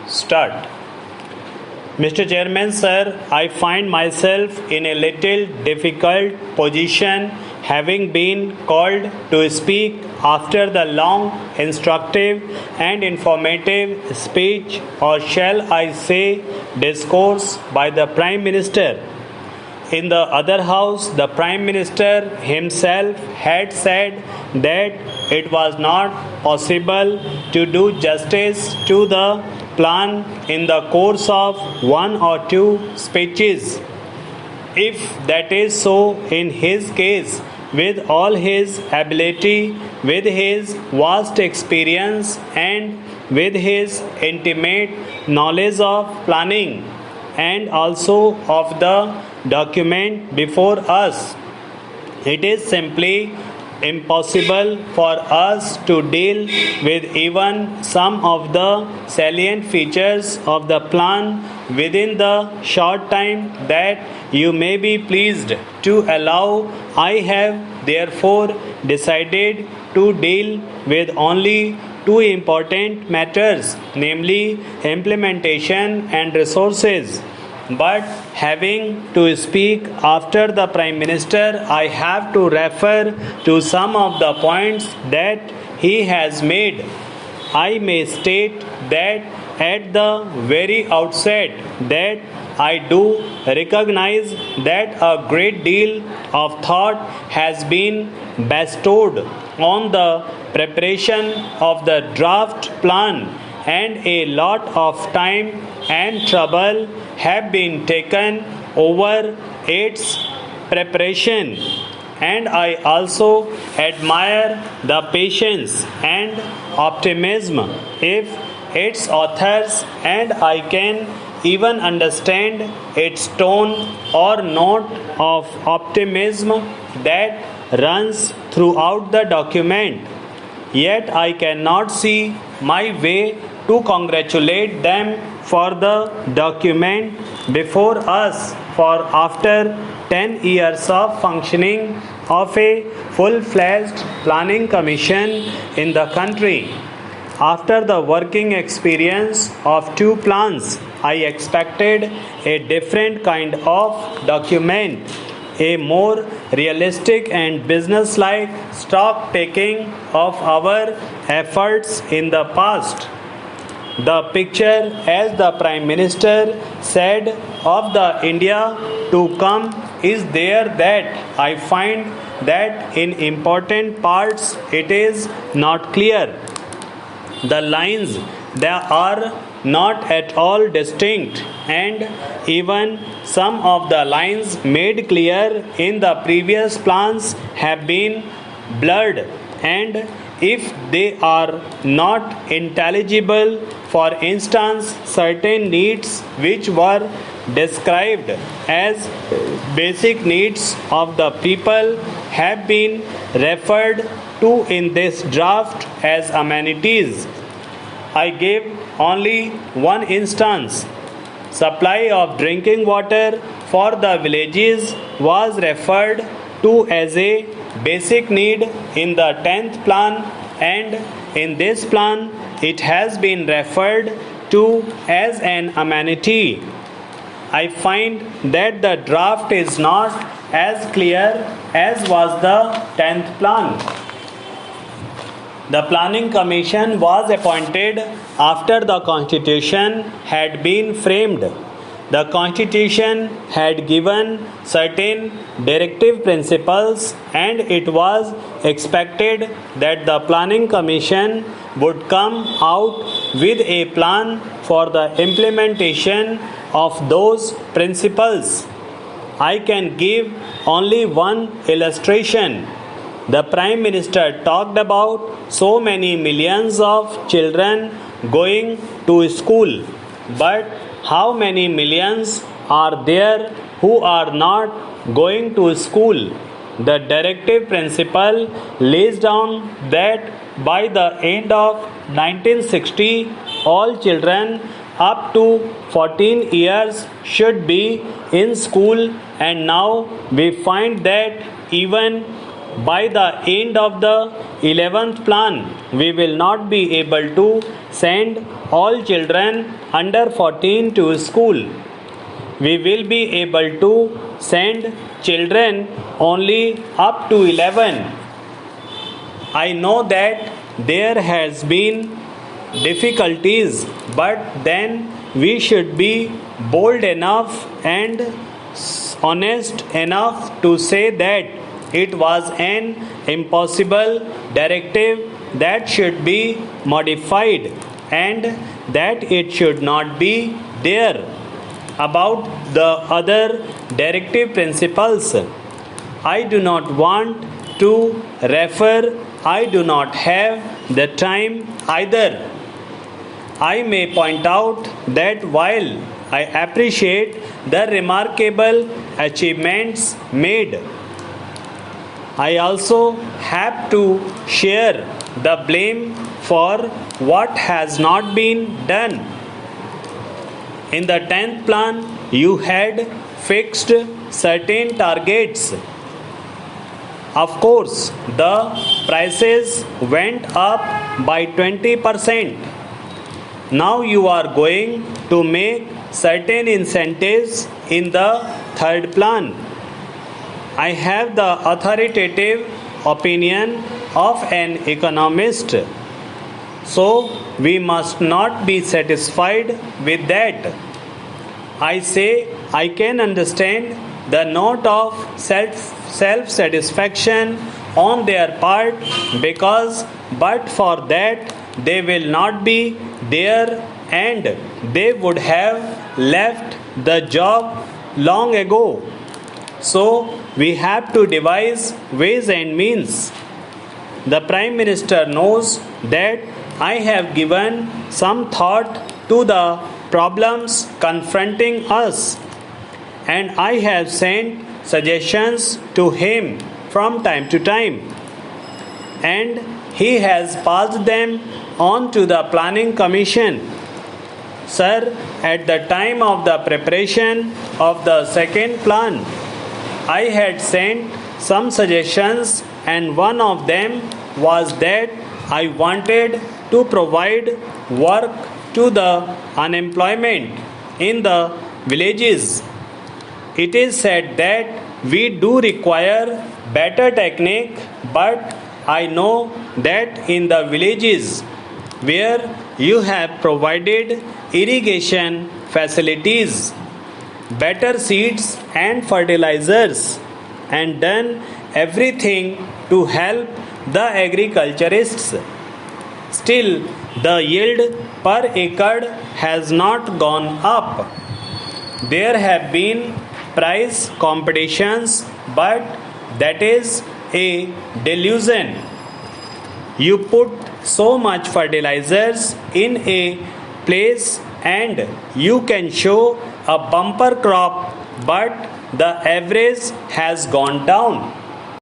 Start. Mr. Chairman, sir, I find myself in a little difficult position having been called to speak after the long, instructive, and informative speech, or shall I say, discourse by the Prime Minister. In the other house, the Prime Minister himself had said that it was not possible to do justice to the plan in the course of one or two speeches. If that is so in his case, with all his ability, with his vast experience, and with his intimate knowledge of planning, and also of the document before us, it is simply impossible for us to deal with even some of the salient features of the plan within the short time that you may be pleased to allow. I have therefore decided to deal with only two important matters, namely implementation and resources. But having to speak after the Prime Minister, I have to refer to some of the points that he has made. I may state that at the very outset that I do recognize that a great deal of thought has been bestowed on the preparation of the draft plan, and a lot of time and trouble have been taken over its preparation. And I also admire the patience and optimism of its authors, and I can even understand its tone or note of optimism that runs throughout the document. Yet I cannot see my way to congratulate them for the document before us, for after 10 years of functioning of a full-fledged planning commission in the country, after the working experience of two plans, I expected a different kind of document, a more realistic and business-like stock taking of our efforts in the past. The picture, as the Prime Minister said, of the India to come is there, that I find that in important parts it is not clear. The lines, they are not at all distinct, and even some of the lines made clear in the previous plans have been blurred, and if they are not intelligible, for instance, certain needs which were described as basic needs of the people have been referred to in this draft as amenities. I gave only one instance. Supply of drinking water for the villages was referred to as a basic need in the 10th plan, and in this plan it has been referred to as an amenity. I find that the draft is not as clear as was the 10th plan. The Planning Commission was appointed after the Constitution had been framed. The Constitution had given certain directive principles, and it was expected that the Planning Commission would come out with a plan for the implementation of those principles. I can give only one illustration. The Prime Minister talked about so many millions of children going to school, but how many millions are there who are not going to school? The directive principle lays down that by the end of 1960, all children up to 14 years should be in school, and now we find that even by the end of the 11th plan, we will not be able to send all children under 14 to school. We will be able to send children only up to 11. I know that there has been difficulties, but then we should be bold enough and honest enough to say that it was an impossible directive that should be modified and that it should not be there. About the other directive principles, I do not want to refer. I do not have the time either. I may point out that while I appreciate the remarkable achievements made, I also have to share the blame for what has not been done. In the 10th plan, you had fixed certain targets. Of course, the prices went up by 20%. Now you are going to make certain incentives in the 3rd plan. I have the authoritative opinion of an economist. So we must not be satisfied with that. I say I can understand the note of self-satisfaction on their part, because but for that they will not be there and they would have left the job long ago. So we have to devise ways and means. The Prime Minister knows that I have given some thought to the problems confronting us, and I have sent suggestions to him from time to time, and he has passed them on to the Planning Commission. Sir, at the time of the preparation of the 2nd plan, I had sent some suggestions, and one of them was that I wanted to provide work to the unemployment in the villages. It is said that we do require better technique, but I know that in the villages where you have provided irrigation facilities, better seeds and fertilizers, and done everything to help the agriculturists, still the yield per acre has not gone up. There have been price competitions, but that is a delusion. You put so much fertilizers in a place and you can show a bumper crop, but the average has gone down.